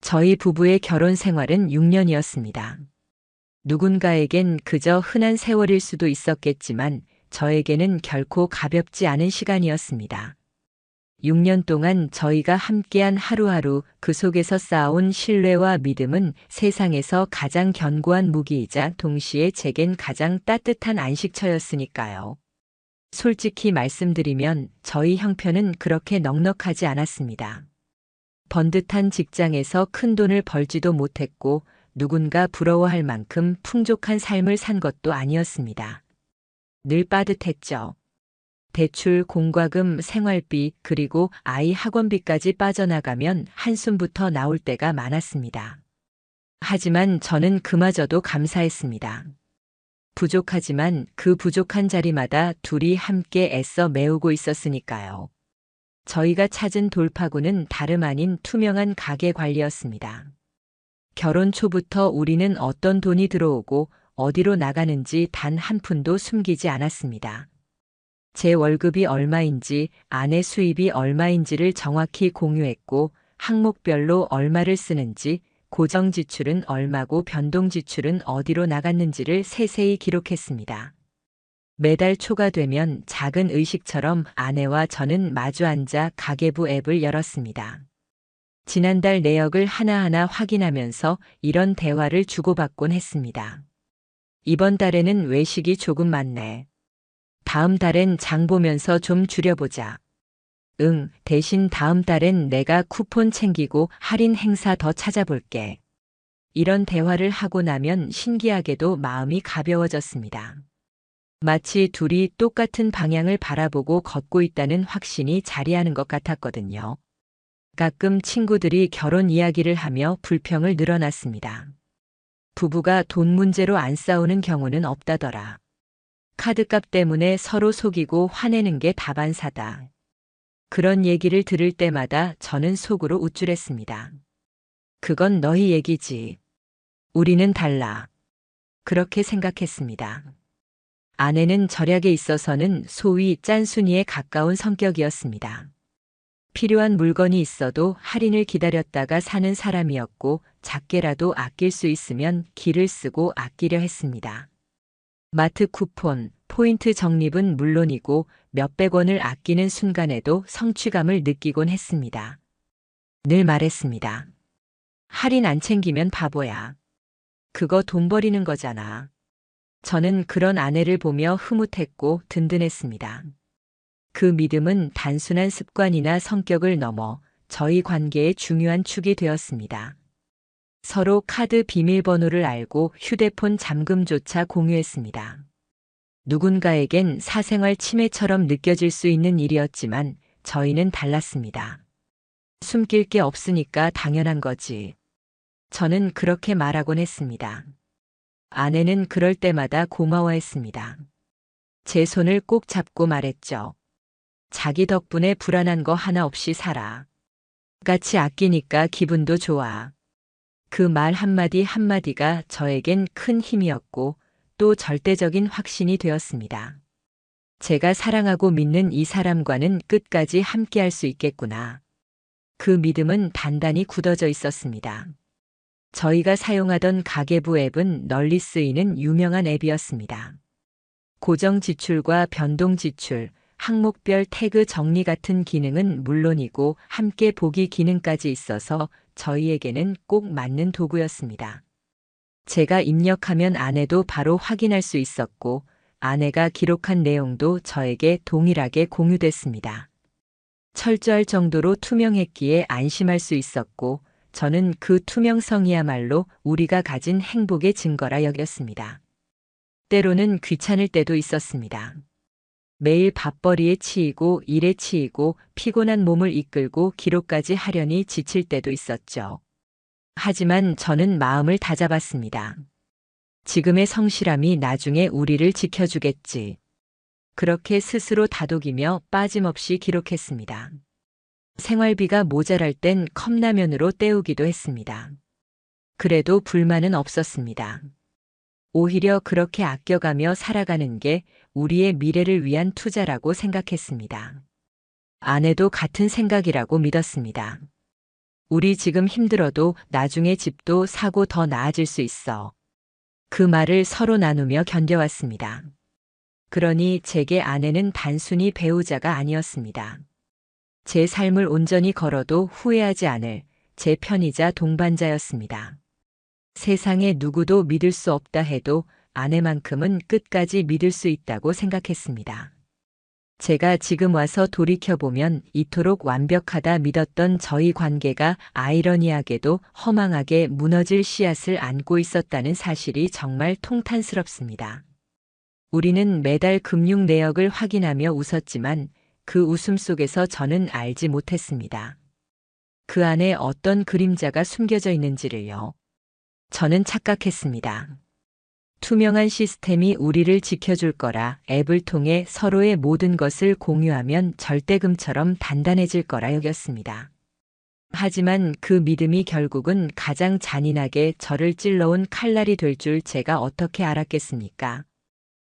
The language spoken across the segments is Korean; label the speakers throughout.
Speaker 1: 저희 부부의 결혼 생활은 6년이었습니다. 누군가에겐 그저 흔한 세월일 수도 있었겠지만 저에게는 결코 가볍지 않은 시간이었습니다. 6년 동안 저희가 함께한 하루하루 그 속에서 쌓아온 신뢰와 믿음은 세상에서 가장 견고한 무기이자 동시에 제겐 가장 따뜻한 안식처였으니까요. 솔직히 말씀드리면 저희 형편은 그렇게 넉넉하지 않았습니다. 번듯한 직장에서 큰 돈을 벌지도 못했고 누군가 부러워할 만큼 풍족한 삶을 산 것도 아니었습니다. 늘 빠듯했죠. 대출, 공과금, 생활비, 그리고 아이 학원비까지 빠져나가면 한숨부터 나올 때가 많았습니다. 하지만 저는 그마저도 감사했습니다. 부족하지만 그 부족한 자리마다 둘이 함께 애써 메우고 있었으니까요. 저희가 찾은 돌파구는 다름 아닌 투명한 가계 관리였습니다. 결혼 초부터 우리는 어떤 돈이 들어오고 어디로 나가는지 단 한 푼도 숨기지 않았습니다. 제 월급이 얼마인지, 아내 수입이 얼마인지를 정확히 공유했고 항목별로 얼마를 쓰는지, 고정 지출은 얼마고 변동 지출은 어디로 나갔는지를 세세히 기록했습니다. 매달 초가 되면 작은 의식처럼 아내와 저는 마주 앉아 가계부 앱을 열었습니다. 지난달 내역을 하나하나 확인하면서 이런 대화를 주고받곤 했습니다. 이번 달에는 외식이 조금 많네. 다음 달엔 장 보면서 좀 줄여보자. 응, 대신 다음 달엔 내가 쿠폰 챙기고 할인 행사 더 찾아볼게. 이런 대화를 하고 나면 신기하게도 마음이 가벼워졌습니다. 마치 둘이 똑같은 방향을 바라보고 걷고 있다는 확신이 자리하는 것 같았거든요. 가끔 친구들이 결혼 이야기를 하며 불평을 늘어놨습니다. 부부가 돈 문제로 안 싸우는 경우는 없다더라. 카드값 때문에 서로 속이고 화내는 게 다반사다. 그런 얘기를 들을 때마다 저는 속으로 우쭐했습니다. 그건 너희 얘기지. 우리는 달라. 그렇게 생각했습니다. 아내는 절약에 있어서는 소위 짠순이에 가까운 성격이었습니다. 필요한 물건이 있어도 할인을 기다렸다가 사는 사람이었고 작게라도 아낄 수 있으면 기를 쓰고 아끼려 했습니다. 마트 쿠폰, 포인트 적립은 물론이고 몇백 원을 아끼는 순간에도 성취감을 느끼곤 했습니다. 늘 말했습니다. 할인 안 챙기면 바보야. 그거 돈 버리는 거잖아. 저는 그런 아내를 보며 흐뭇했고 든든했습니다. 그 믿음은 단순한 습관이나 성격을 넘어 저희 관계의 중요한 축이 되었습니다. 서로 카드 비밀번호를 알고 휴대폰 잠금조차 공유했습니다. 누군가에겐 사생활 침해처럼 느껴질 수 있는 일이었지만 저희는 달랐습니다. 숨길 게 없으니까 당연한 거지. 저는 그렇게 말하곤 했습니다. 아내는 그럴 때마다 고마워했습니다. 제 손을 꼭 잡고 말했죠. 자기 덕분에 불안한 거 하나 없이 살아. 같이 아끼니까 기분도 좋아. 그 말 한마디 한마디가 저에겐 큰 힘이었고 또 절대적인 확신이 되었습니다. 제가 사랑하고 믿는 이 사람과는 끝까지 함께할 수 있겠구나. 그 믿음은 단단히 굳어져 있었습니다. 저희가 사용하던 가계부 앱은 널리 쓰이는 유명한 앱이었습니다. 고정 지출과 변동 지출, 항목별 태그 정리 같은 기능은 물론이고 함께 보기 기능까지 있어서 저희에게는 꼭 맞는 도구였습니다. 제가 입력하면 아내도 바로 확인할 수 있었고 아내가 기록한 내용도 저에게 동일하게 공유됐습니다. 철저할 정도로 투명했기에 안심할 수 있었고 저는 그 투명성이야말로 우리가 가진 행복의 증거라 여겼습니다. 때로는 귀찮을 때도 있었습니다. 매일 밥벌이에 치이고 일에 치이고 피곤한 몸을 이끌고 기록까지 하려니 지칠 때도 있었죠. 하지만 저는 마음을 다잡았습니다. 지금의 성실함이 나중에 우리를 지켜주겠지. 그렇게 스스로 다독이며 빠짐없이 기록했습니다. 생활비가 모자랄 땐 컵라면으로 때우기도 했습니다. 그래도 불만은 없었습니다. 오히려 그렇게 아껴가며 살아가는 게 우리의 미래를 위한 투자라고 생각했습니다. 아내도 같은 생각이라고 믿었습니다. 우리 지금 힘들어도 나중에 집도 사고 더 나아질 수 있어. 그 말을 서로 나누며 견뎌왔습니다. 그러니 제게 아내는 단순히 배우자가 아니었습니다. 제 삶을 온전히 걸어도 후회하지 않을 제 편이자 동반자였습니다. 세상에 누구도 믿을 수 없다 해도 아내만큼은 끝까지 믿을 수 있다고 생각했습니다. 제가 지금 와서 돌이켜보면 이토록 완벽하다 믿었던 저희 관계가 아이러니하게도 허망하게 무너질 씨앗을 안고 있었다는 사실이 정말 통탄스럽습니다. 우리는 매달 금융 내역을 확인하며 웃었지만 그 웃음 속에서 저는 알지 못했습니다. 그 안에 어떤 그림자가 숨겨져 있는지를요. 저는 착각했습니다. 투명한 시스템이 우리를 지켜줄 거라, 앱을 통해 서로의 모든 것을 공유하면 절대금처럼 단단해질 거라 여겼습니다. 하지만 그 믿음이 결국은 가장 잔인하게 저를 찔러온 칼날이 될 줄 제가 어떻게 알았겠습니까?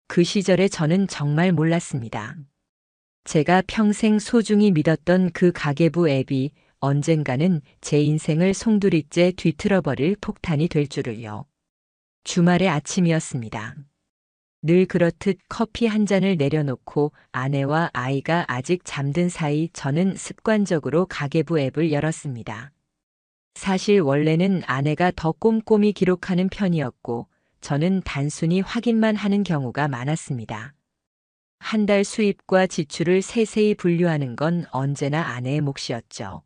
Speaker 1: 그 시절에 저는 정말 몰랐습니다. 제가 평생 소중히 믿었던 그 가계부 앱이 언젠가는 제 인생을 송두리째 뒤틀어버릴 폭탄이 될 줄을요. 주말의 아침이었습니다. 늘 그렇듯 커피 한 잔을 내려놓고 아내와 아이가 아직 잠든 사이 저는 습관적으로 가계부 앱을 열었습니다. 사실 원래는 아내가 더 꼼꼼히 기록하는 편이었고 저는 단순히 확인만 하는 경우가 많았습니다. 한 달 수입과 지출을 세세히 분류하는 건 언제나 아내의 몫이었죠.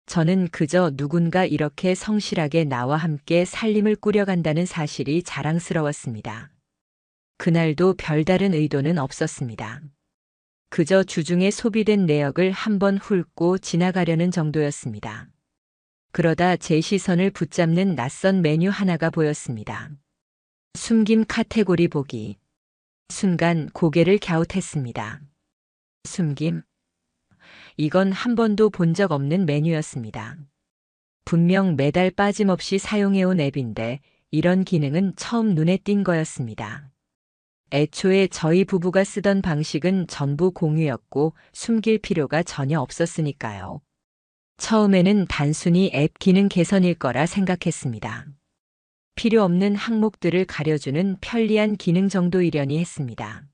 Speaker 1: 저는 그저 누군가 이렇게 성실하게 나와 함께 살림을 꾸려간다는 사실이 자랑스러웠습니다. 그날도 별다른 의도는 없었습니다. 그저 주중에 소비된 내역을 한번 훑고 지나가려는 정도였습니다. 그러다 제 시선을 붙잡는 낯선 메뉴 하나가 보였습니다. 숨김 카테고리 보기. 순간 고개를 갸웃했습니다. 숨김? 이건 한 번도 본 적 없는 메뉴였습니다. 분명 매달 빠짐없이 사용해온 앱인데 이런 기능은 처음 눈에 띈 거였습니다. 애초에 저희 부부가 쓰던 방식은 전부 공유였고 숨길 필요가 전혀 없었으니까요. 처음에는 단순히 앱 기능 개선일 거라 생각했습니다. 필요 없는 항목들을 가려주는 편리한 기능 정도이려니 했습니다.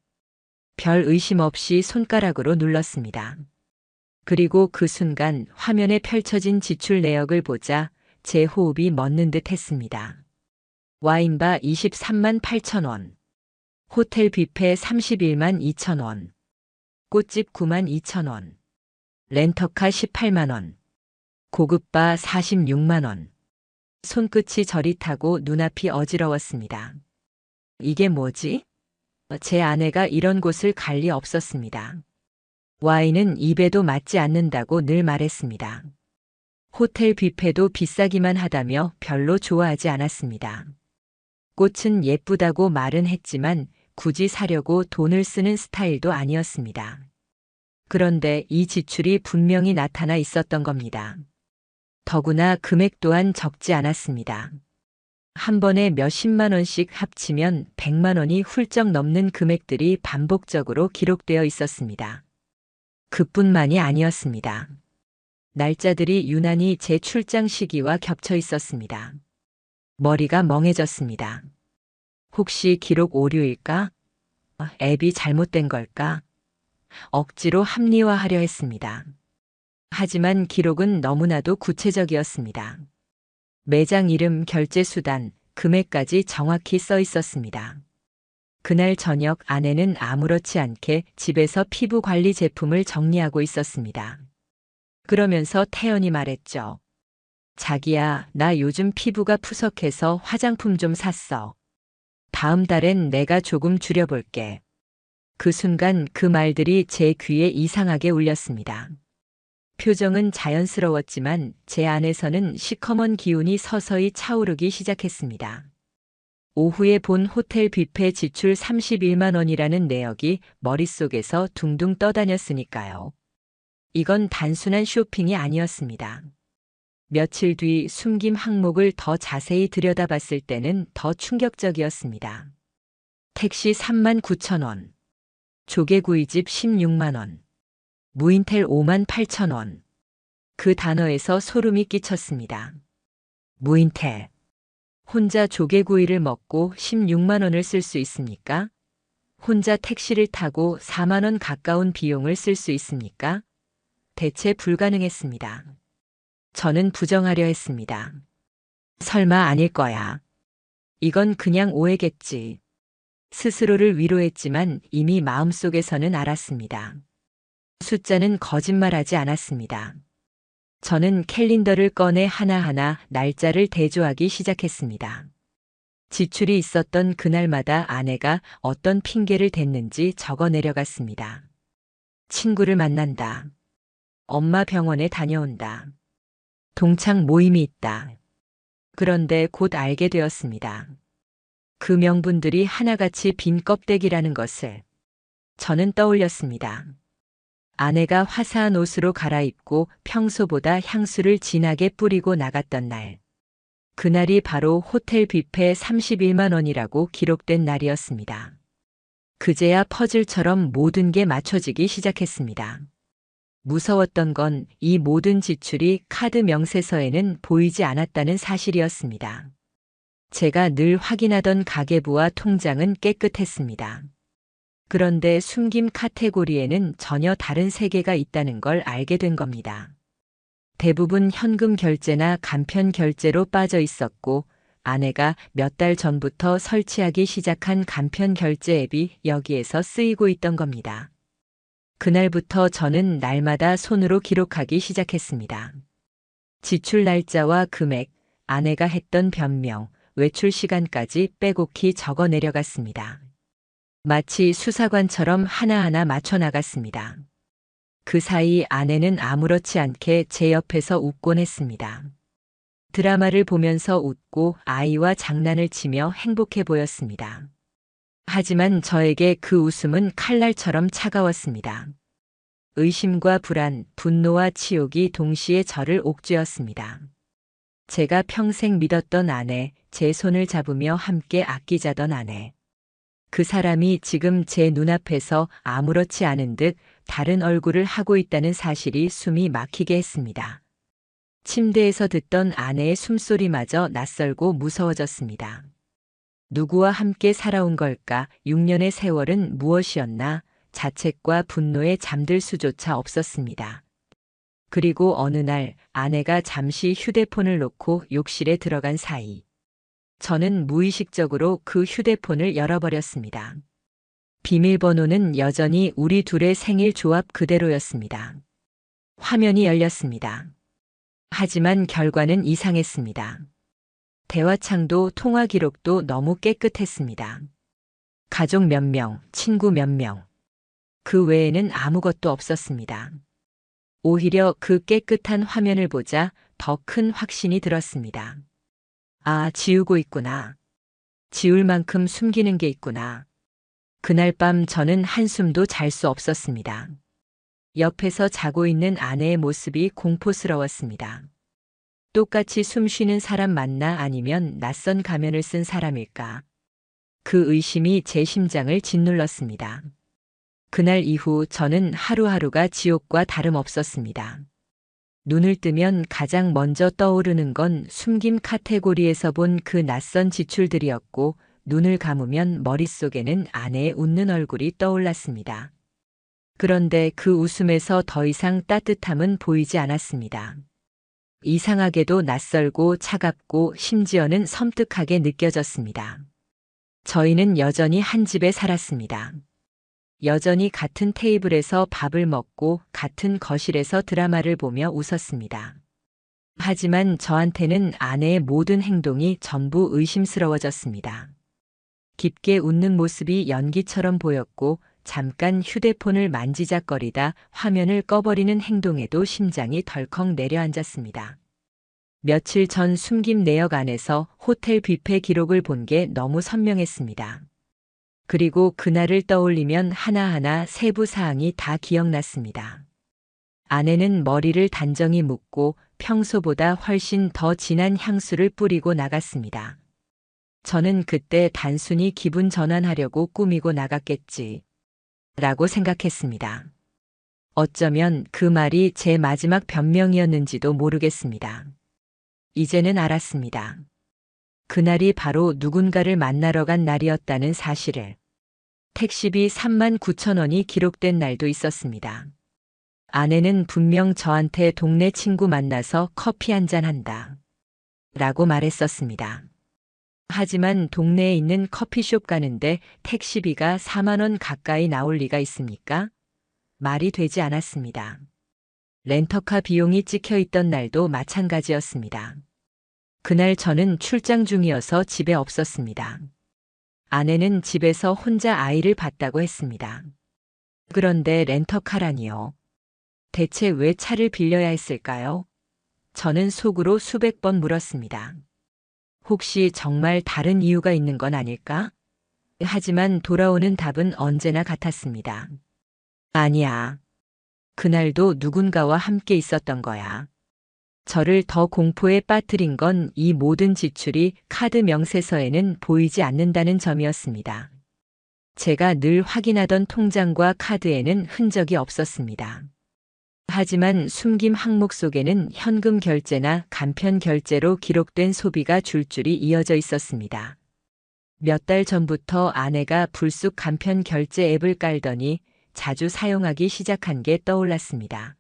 Speaker 1: 별 의심 없이 손가락으로 눌렀습니다. 그리고 그 순간 화면에 펼쳐진 지출 내역을 보자 제 호흡이 멎는 듯 했습니다. 와인바 23만 8천 원, 호텔 뷔페 31만 2천 원, 꽃집 9만 2천 원, 렌터카 18만 원, 고급바 46만 원. 손끝이 저릿하고 눈앞이 어지러웠습니다. 이게 뭐지? 제 아내가 이런 곳을 갈 리 없었습니다. 와인은 입에도 맞지 않는다고 늘 말했습니다. 호텔 뷔페도 비싸기만 하다며 별로 좋아하지 않았습니다. 꽃은 예쁘다고 말은 했지만 굳이 사려고 돈을 쓰는 스타일도 아니었습니다. 그런데 이 지출이 분명히 나타나 있었던 겁니다. 더구나 금액 또한 적지 않았습니다. 한 번에 몇십만 원씩 합치면 100만 원이 훌쩍 넘는 금액들이 반복적으로 기록되어 있었습니다. 그뿐만이 아니었습니다. 날짜들이 유난히 제 출장 시기와 겹쳐 있었습니다. 머리가 멍해졌습니다. 혹시 기록 오류일까? 앱이 잘못된 걸까? 억지로 합리화하려 했습니다. 하지만 기록은 너무나도 구체적이었습니다. 매장 이름, 결제 수단, 금액까지 정확히 써 있었습니다. 그날 저녁 아내는 아무렇지 않게 집에서 피부 관리 제품을 정리하고 있었습니다. 그러면서 태연히 말했죠. 자기야, 나 요즘 피부가 푸석해서 화장품 좀 샀어. 다음 달엔 내가 조금 줄여볼게. 그 순간 그 말들이 제 귀에 이상하게 울렸습니다. 표정은 자연스러웠지만 제 안에서는 시커먼 기운이 서서히 차오르기 시작했습니다. 오후에 본 호텔 뷔페 지출 31만 원이라는 내역이 머릿속에서 둥둥 떠다녔으니까요. 이건 단순한 쇼핑이 아니었습니다. 며칠 뒤 숨김 항목을 더 자세히 들여다봤을 때는 더 충격적이었습니다. 택시 3만 9천 원, 조개구이집 16만 원, 무인텔 5만 8천 원. 그 단어에서 소름이 끼쳤습니다. 무인텔. 혼자 조개구이를 먹고 16만 원을 쓸 수 있습니까? 혼자 택시를 타고 4만 원 가까운 비용을 쓸 수 있습니까? 대체 불가능했습니다. 저는 부정하려 했습니다. 설마 아닐 거야. 이건 그냥 오해겠지. 스스로를 위로했지만 이미 마음속에서는 알았습니다. 숫자는 거짓말하지 않았습니다. 저는 캘린더를 꺼내 하나하나 날짜를 대조하기 시작했습니다. 지출이 있었던 그날마다 아내가 어떤 핑계를 댔는지 적어 내려갔습니다. 친구를 만난다. 엄마 병원에 다녀온다. 동창 모임이 있다. 그런데 곧 알게 되었습니다. 그 명분들이 하나같이 빈 껍데기라는 것을 저는 떠올렸습니다. 아내가 화사한 옷으로 갈아입고 평소보다 향수를 진하게 뿌리고 나갔던 날. 그날이 바로 호텔 뷔페 31만 원이라고 기록된 날이었습니다. 그제야 퍼즐처럼 모든 게 맞춰지기 시작했습니다. 무서웠던 건 이 모든 지출이 카드 명세서에는 보이지 않았다는 사실이었습니다. 제가 늘 확인하던 가계부와 통장은 깨끗했습니다. 그런데 숨김 카테고리에는 전혀 다른 세계가 있다는 걸 알게 된 겁니다. 대부분 현금 결제나 간편 결제로 빠져 있었고 아내가 몇 달 전부터 설치하기 시작한 간편 결제 앱이 여기에서 쓰이고 있던 겁니다. 그날부터 저는 날마다 손으로 기록하기 시작했습니다. 지출 날짜와 금액, 아내가 했던 변명, 외출 시간까지 빼곡히 적어 내려갔습니다. 마치 수사관처럼 하나하나 맞춰 나갔습니다. 그 사이 아내는 아무렇지 않게 제 옆에서 웃곤 했습니다. 드라마를 보면서 웃고 아이와 장난을 치며 행복해 보였습니다. 하지만 저에게 그 웃음은 칼날처럼 차가웠습니다. 의심과 불안, 분노와 치욕이 동시에 저를 옥죄었습니다. 제가 평생 믿었던 아내, 제 손을 잡으며 함께 아끼자던 아내. 그 사람이 지금 제 눈앞에서 아무렇지 않은 듯 다른 얼굴을 하고 있다는 사실이 숨이 막히게 했습니다. 침대에서 듣던 아내의 숨소리마저 낯설고 무서워졌습니다. 누구와 함께 살아온 걸까? 6년의 세월은 무엇이었나? 자책과 분노에 잠들 수조차 없었습니다. 그리고 어느 날 아내가 잠시 휴대폰을 놓고 욕실에 들어간 사이 저는 무의식적으로 그 휴대폰을 열어버렸습니다. 비밀번호는 여전히 우리 둘의 생일 조합 그대로였습니다. 화면이 열렸습니다. 하지만 결과는 이상했습니다. 대화창도 통화 기록도 너무 깨끗했습니다. 가족 몇 명, 친구 몇 명. 그 외에는 아무것도 없었습니다. 오히려 그 깨끗한 화면을 보자 더 큰 확신이 들었습니다. 아, 지우고 있구나. 지울 만큼 숨기는 게 있구나. 그날 밤 저는 한숨도 잘 수 없었습니다. 옆에서 자고 있는 아내의 모습이 공포스러웠습니다. 똑같이 숨 쉬는 사람 맞나 아니면 낯선 가면을 쓴 사람일까? 그 의심이 제 심장을 짓눌렀습니다. 그날 이후 저는 하루하루가 지옥과 다름없었습니다. 눈을 뜨면 가장 먼저 떠오르는 건 숨김 카테고리에서 본 그 낯선 지출들이었고 눈을 감으면 머릿속에는 아내의 웃는 얼굴이 떠올랐습니다. 그런데 그 웃음에서 더 이상 따뜻함은 보이지 않았습니다. 이상하게도 낯설고 차갑고 심지어는 섬뜩하게 느껴졌습니다. 저희는 여전히 한 집에 살았습니다. 여전히 같은 테이블에서 밥을 먹고 같은 거실에서 드라마를 보며 웃었습니다. 하지만 저한테는 아내의 모든 행동이 전부 의심스러워졌습니다. 깊게 웃는 모습이 연기처럼 보였고 잠깐 휴대폰을 만지작거리다 화면을 꺼버리는 행동에도 심장이 덜컥 내려앉았습니다. 며칠 전 숨김 내역 안에서 호텔 뷔페 기록을 본 게 너무 선명했습니다. 그리고 그날을 떠올리면 하나하나 세부 사항이 다 기억났습니다. 아내는 머리를 단정히 묶고 평소보다 훨씬 더 진한 향수를 뿌리고 나갔습니다. 저는 그때 단순히 기분 전환하려고 꾸미고 나갔겠지 라고 생각했습니다. 어쩌면 그 말이 제 마지막 변명이었는지도 모르겠습니다. 이제는 알았습니다. 그날이 바로 누군가를 만나러 간 날이었다는 사실을. 택시비 39,000원이 기록된 날도 있었습니다. 아내는 분명 저한테 동네 친구 만나서 커피 한잔 한다 라고 말했었습니다. 하지만 동네에 있는 커피숍 가는데 택시비가 4만 원 가까이 나올 리가 있습니까? 말이 되지 않았습니다. 렌터카 비용이 찍혀 있던 날도 마찬가지였습니다. 그날 저는 출장 중이어서 집에 없었습니다. 아내는 집에서 혼자 아이를 봤다고 했습니다. 그런데 렌터카라니요. 대체 왜 차를 빌려야 했을까요? 저는 속으로 수백 번 물었습니다. 혹시 정말 다른 이유가 있는 건 아닐까? 하지만 돌아오는 답은 언제나 같았습니다. 아니야. 그날도 누군가와 함께 있었던 거야. 저를 더 공포에 빠뜨린 건 이 모든 지출이 카드 명세서에는 보이지 않는다는 점이었습니다. 제가 늘 확인하던 통장과 카드에는 흔적이 없었습니다. 하지만 숨김 항목 속에는 현금 결제나 간편 결제로 기록된 소비가 줄줄이 이어져 있었습니다. 몇 달 전부터 아내가 불쑥 간편 결제 앱을 깔더니 자주 사용하기 시작한 게 떠올랐습니다.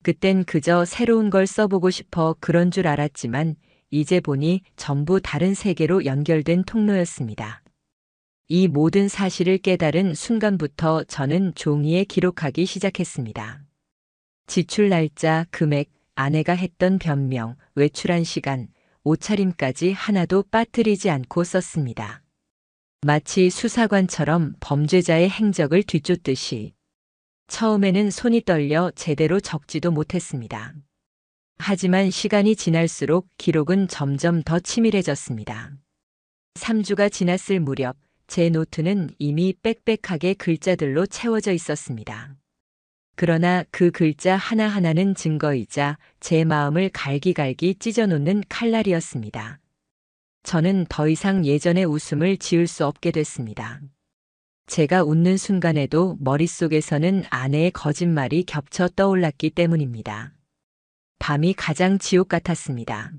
Speaker 1: 그땐 그저 새로운 걸 써보고 싶어 그런 줄 알았지만 이제 보니 전부 다른 세계로 연결된 통로였습니다. 이 모든 사실을 깨달은 순간부터 저는 종이에 기록하기 시작했습니다. 지출 날짜, 금액, 아내가 했던 변명, 외출한 시간, 옷차림까지 하나도 빠뜨리지 않고 썼습니다. 마치 수사관처럼 범죄자의 행적을 뒤쫓듯이. 처음에는 손이 떨려 제대로 적지도 못했습니다. 하지만 시간이 지날수록 기록은 점점 더 치밀해졌습니다. 3주가 지났을 무렵 제 노트는 이미 빽빽하게 글자들로 채워져 있었습니다. 그러나 그 글자 하나하나는 증거이자 제 마음을 갈기갈기 찢어놓는 칼날이었습니다. 저는 더 이상 예전의 웃음을 지을 수 없게 됐습니다. 제가 웃는 순간에도 머릿속에서는 아내의 거짓말이 겹쳐 떠올랐기 때문입니다. 밤이 가장 지옥 같았습니다.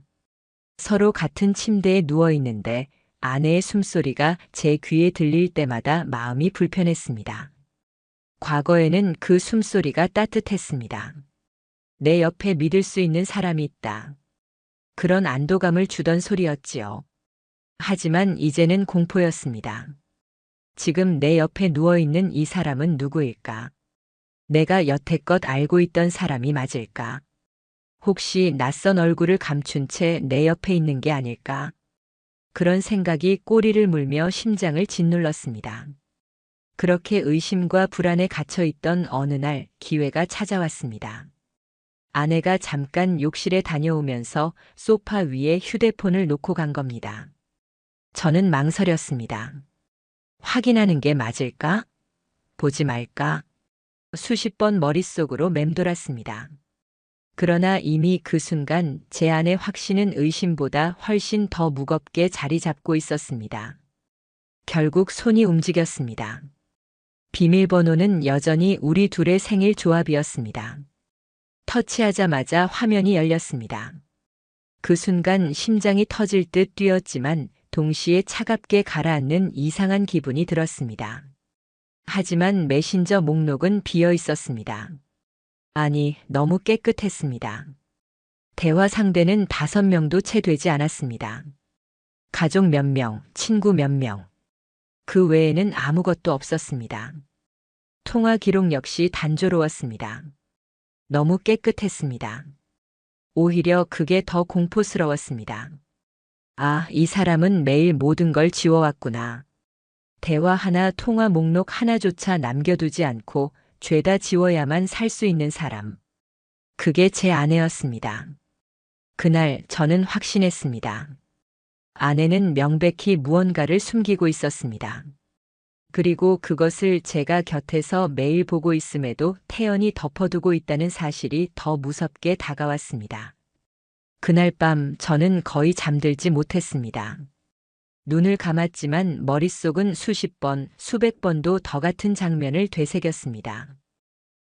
Speaker 1: 서로 같은 침대에 누워 있는데 아내의 숨소리가 제 귀에 들릴 때마다 마음이 불편했습니다. 과거에는 그 숨소리가 따뜻했습니다. 내 옆에 믿을 수 있는 사람이 있다. 그런 안도감을 주던 소리였지요. 하지만 이제는 공포였습니다. 지금 내 옆에 누워있는 이 사람은 누구일까? 내가 여태껏 알고 있던 사람이 맞을까? 혹시 낯선 얼굴을 감춘 채 내 옆에 있는 게 아닐까? 그런 생각이 꼬리를 물며 심장을 짓눌렀습니다. 그렇게 의심과 불안에 갇혀있던 어느 날 기회가 찾아왔습니다. 아내가 잠깐 욕실에 다녀오면서 소파 위에 휴대폰을 놓고 간 겁니다. 저는 망설였습니다. 확인하는 게 맞을까? 보지 말까? 수십 번 머릿속으로 맴돌았습니다. 그러나 이미 그 순간 제 안의 확신은 의심보다 훨씬 더 무겁게 자리 잡고 있었습니다. 결국 손이 움직였습니다. 비밀번호는 여전히 우리 둘의 생일 조합이었습니다. 터치하자마자 화면이 열렸습니다. 그 순간 심장이 터질 듯 뛰었지만 동시에 차갑게 가라앉는 이상한 기분이 들었습니다. 하지만 메신저 목록은 비어 있었습니다. 아니, 너무 깨끗했습니다. 대화 상대는 5명도 채 되지 않았습니다. 가족 몇 명, 친구 몇 명. 그 외에는 아무것도 없었습니다. 통화 기록 역시 단조로웠습니다. 너무 깨끗했습니다. 오히려 그게 더 공포스러웠습니다. 아, 이 사람은 매일 모든 걸 지워왔구나. 대화 하나, 통화 목록 하나조차 남겨두지 않고 죄다 지워야만 살 수 있는 사람. 그게 제 아내였습니다. 그날 저는 확신했습니다. 아내는 명백히 무언가를 숨기고 있었습니다. 그리고 그것을 제가 곁에서 매일 보고 있음에도 태연히 덮어두고 있다는 사실이 더 무섭게 다가왔습니다. 그날 밤 저는 거의 잠들지 못했습니다. 눈을 감았지만 머릿속은 수십 번, 수백 번도 더 같은 장면을 되새겼습니다.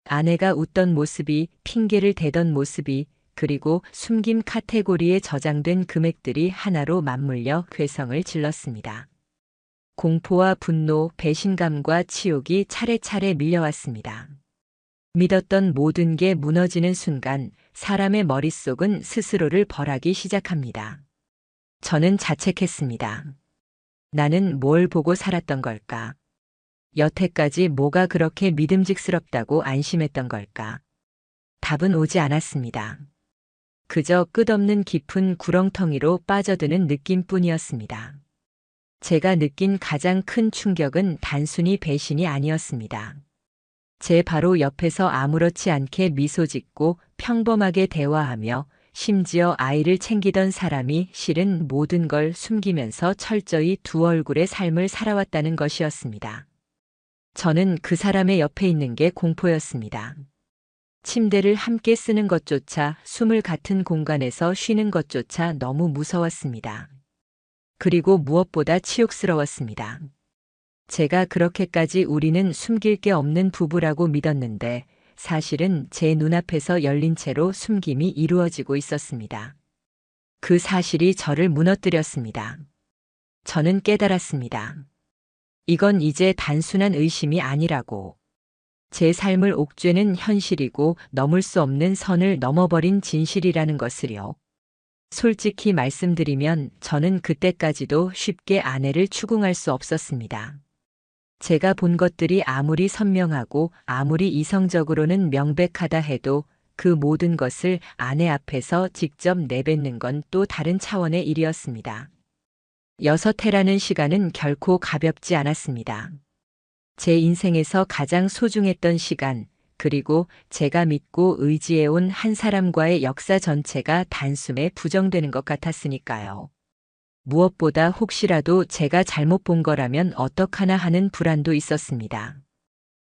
Speaker 1: 아내가 웃던 모습이, 핑계를 대던 모습이, 그리고 숨김 카테고리에 저장된 금액들이 하나로 맞물려 괴성을 질렀습니다. 공포와 분노, 배신감과 치욕이 차례차례 밀려왔습니다. 믿었던 모든 게 무너지는 순간 사람의 머릿속은 스스로를 벌하기 시작합니다. 저는 자책했습니다. 나는 뭘 보고 살았던 걸까? 여태까지 뭐가 그렇게 믿음직스럽다고 안심했던 걸까? 답은 오지 않았습니다. 그저 끝없는 깊은 구렁텅이로 빠져드는 느낌뿐이었습니다. 제가 느낀 가장 큰 충격은 단순히 배신이 아니었습니다. 제 바로 옆에서 아무렇지 않게 미소 짓고 평범하게 대화하며 심지어 아이를 챙기던 사람이 실은 모든 걸 숨기면서 철저히 두 얼굴의 삶을 살아왔다는 것이었습니다. 저는 그 사람의 옆에 있는 게 공포였습니다. 침대를 함께 쓰는 것조차, 숨을 같은 공간에서 쉬는 것조차 너무 무서웠습니다. 그리고 무엇보다 치욕스러웠습니다. 제가 그렇게까지 우리는 숨길 게 없는 부부라고 믿었는데 사실은 제 눈앞에서 열린 채로 숨김이 이루어지고 있었습니다. 그 사실이 저를 무너뜨렸습니다. 저는 깨달았습니다. 이건 이제 단순한 의심이 아니라고. 제 삶을 옥죄는 현실이고 넘을 수 없는 선을 넘어버린 진실이라는 것을요. 솔직히 말씀드리면 저는 그때까지도 쉽게 아내를 추궁할 수 없었습니다. 제가 본 것들이 아무리 선명하고 아무리 이성적으로는 명백하다 해도 그 모든 것을 아내 앞에서 직접 내뱉는 건 또 다른 차원의 일이었습니다. 6해라는 시간은 결코 가볍지 않았습니다. 제 인생에서 가장 소중했던 시간, 그리고 제가 믿고 의지해온 한 사람과의 역사 전체가 단숨에 부정되는 것 같았으니까요. 무엇보다 혹시라도 제가 잘못 본 거라면 어떡하나 하는 불안도 있었습니다.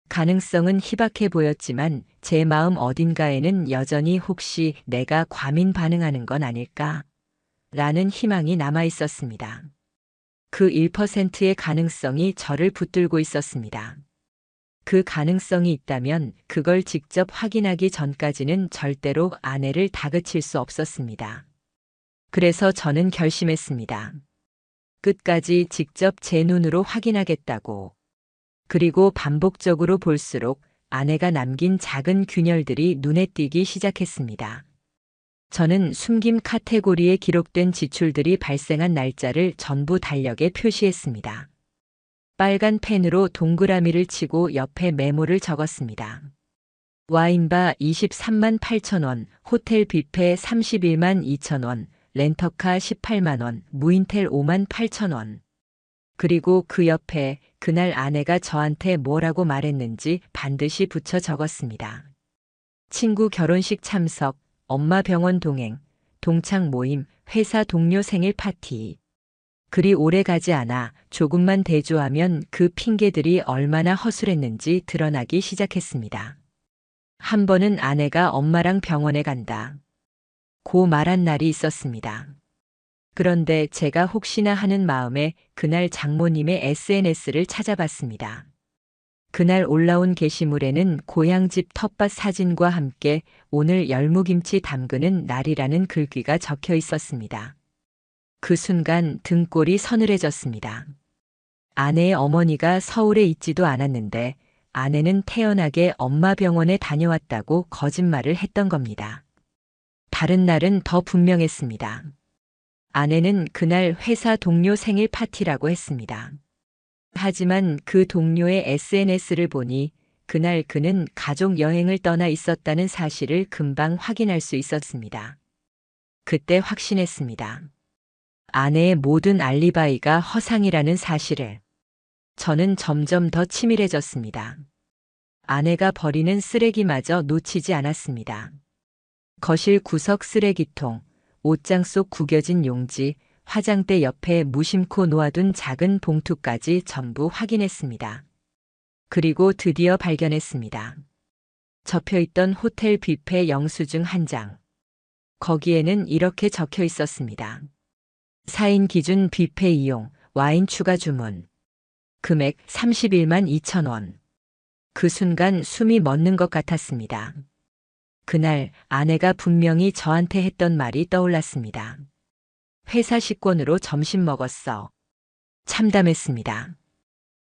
Speaker 1: 가능성은 희박해 보였지만 제 마음 어딘가에는 여전히 혹시 내가 과민 반응하는 건 아닐까? 라는 희망이 남아 있었습니다. 그 1%의 가능성이 저를 붙들고 있었습니다. 그 가능성이 있다면 그걸 직접 확인하기 전까지는 절대로 아내를 다그칠 수 없었습니다. 그래서 저는 결심했습니다. 끝까지 직접 제 눈으로 확인하겠다고. 그리고 반복적으로 볼수록 아내가 남긴 작은 균열들이 눈에 띄기 시작했습니다. 저는 숨김 카테고리에 기록된 지출들이 발생한 날짜를 전부 달력에 표시했습니다. 빨간 펜으로 동그라미를 치고 옆에 메모를 적었습니다. 와인바 23만 8천 원, 호텔 뷔페 31만 2천 원, 렌터카 18만 원, 무인텔 5만 8천 원. 그리고 그 옆에 그날 아내가 저한테 뭐라고 말했는지 반드시 붙여 적었습니다. 친구 결혼식 참석, 엄마 병원 동행, 동창 모임, 회사 동료 생일 파티. 그리 오래 가지 않아 조금만 대조하면 그 핑계들이 얼마나 허술했는지 드러나기 시작했습니다. 한 번은 아내가 엄마랑 병원에 간다. 고 말한 날이 있었습니다. 그런데 제가 혹시나 하는 마음에 그날 장모님의 SNS를 찾아봤습니다. 그날 올라온 게시물에는 고향집 텃밭 사진과 함께 오늘 열무김치 담그는 날이라는 글귀가 적혀 있었습니다. 그 순간 등골이 서늘해졌습니다. 아내의 어머니가 서울에 있지도 않았는데 아내는 태연하게 엄마 병원에 다녀왔다고 거짓말을 했던 겁니다. 다른 날은 더 분명했습니다. 아내는 그날 회사 동료 생일 파티라고 했습니다. 하지만 그 동료의 SNS를 보니 그날 그는 가족 여행을 떠나 있었다는 사실을 금방 확인할 수 있었습니다. 그때 확신했습니다. 아내의 모든 알리바이가 허상이라는 사실을. 저는 점점 더 치밀해졌습니다. 아내가 버리는 쓰레기마저 놓치지 않았습니다. 거실 구석 쓰레기통, 옷장 속 구겨진 용지, 화장대 옆에 무심코 놓아둔 작은 봉투까지 전부 확인했습니다. 그리고 드디어 발견했습니다. 접혀있던 호텔 뷔페 영수증 한 장. 거기에는 이렇게 적혀 있었습니다. 4인 기준 뷔페 이용, 와인 추가 주문. 금액 31만 2천 원. 그 순간 숨이 멎는 것 같았습니다. 그날 아내가 분명히 저한테 했던 말이 떠올랐습니다. 회사 식권으로 점심 먹었어. 참담했습니다.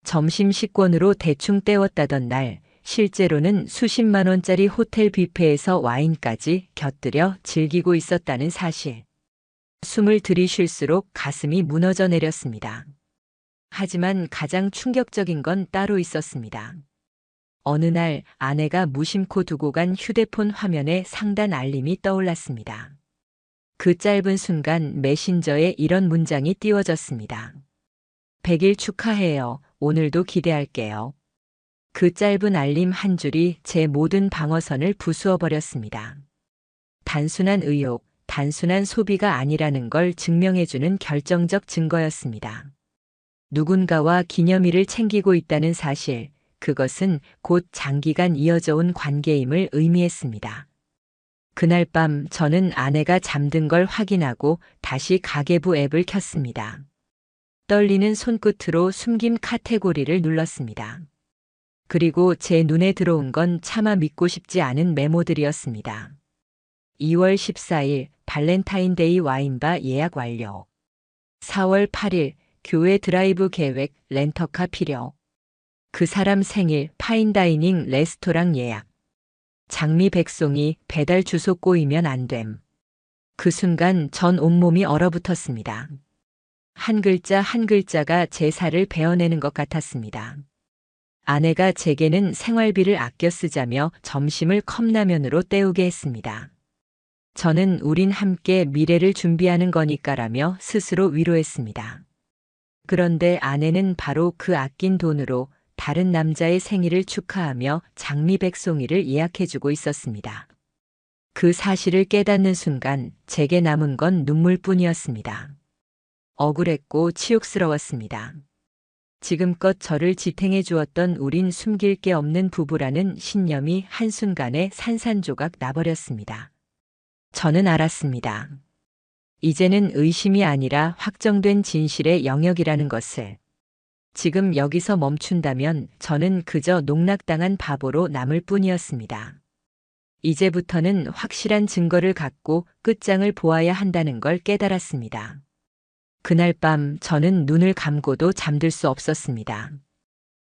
Speaker 1: 점심 식권으로 대충 때웠다던 날, 실제로는 수십만 원짜리 호텔 뷔페에서 와인까지 곁들여 즐기고 있었다는 사실. 숨을 들이쉴수록 가슴이 무너져 내렸습니다. 하지만 가장 충격적인 건 따로 있었습니다. 어느 날 아내가 무심코 두고 간 휴대폰 화면에 상단 알림이 떠올랐습니다. 그 짧은 순간 메신저에 이런 문장이 띄워졌습니다. 100일 축하해요. 오늘도 기대할게요. 그 짧은 알림 한 줄이 제 모든 방어선을 부수어 버렸습니다. 단순한 의욕, 단순한 소비가 아니라는 걸 증명해주는 결정적 증거였습니다. 누군가와 기념일을 챙기고 있다는 사실, 그것은 곧 장기간 이어져 온 관계임을 의미했습니다. 그날 밤 저는 아내가 잠든 걸 확인하고 다시 가계부 앱을 켰습니다. 떨리는 손끝으로 숨김 카테고리를 눌렀습니다. 그리고 제 눈에 들어온 건 차마 믿고 싶지 않은 메모들이었습니다. 2월 14일 발렌타인데이 와인바 예약 완료. 4월 8일 교회 드라이브 계획 렌터카 필요. 그 사람 생일 파인다이닝 레스토랑 예약. 장미 백송이 배달 주소 꼬이면 안 됨. 그 순간 전 온몸이 얼어붙었습니다. 한 글자 한 글자가 제 살을 베어내는 것 같았습니다. 아내가 제게는 생활비를 아껴 쓰자며 점심을 컵라면으로 때우게 했습니다. 저는 우린 함께 미래를 준비하는 거니까라며 스스로 위로했습니다. 그런데 아내는 바로 그 아낀 돈으로 다른 남자의 생일을 축하하며 장미 백송이를 예약해주고 있었습니다. 그 사실을 깨닫는 순간 제게 남은 건 눈물뿐이었습니다. 억울했고 치욕스러웠습니다. 지금껏 저를 지탱해 주었던 우린 숨길 게 없는 부부라는 신념이 한순간에 산산조각 나버렸습니다. 저는 알았습니다. 이제는 의심이 아니라 확정된 진실의 영역이라는 것을. 지금 여기서 멈춘다면 저는 그저 농락당한 바보로 남을 뿐이었습니다. 이제부터는 확실한 증거를 갖고 끝장을 보아야 한다는 걸 깨달았습니다. 그날 밤 저는 눈을 감고도 잠들 수 없었습니다.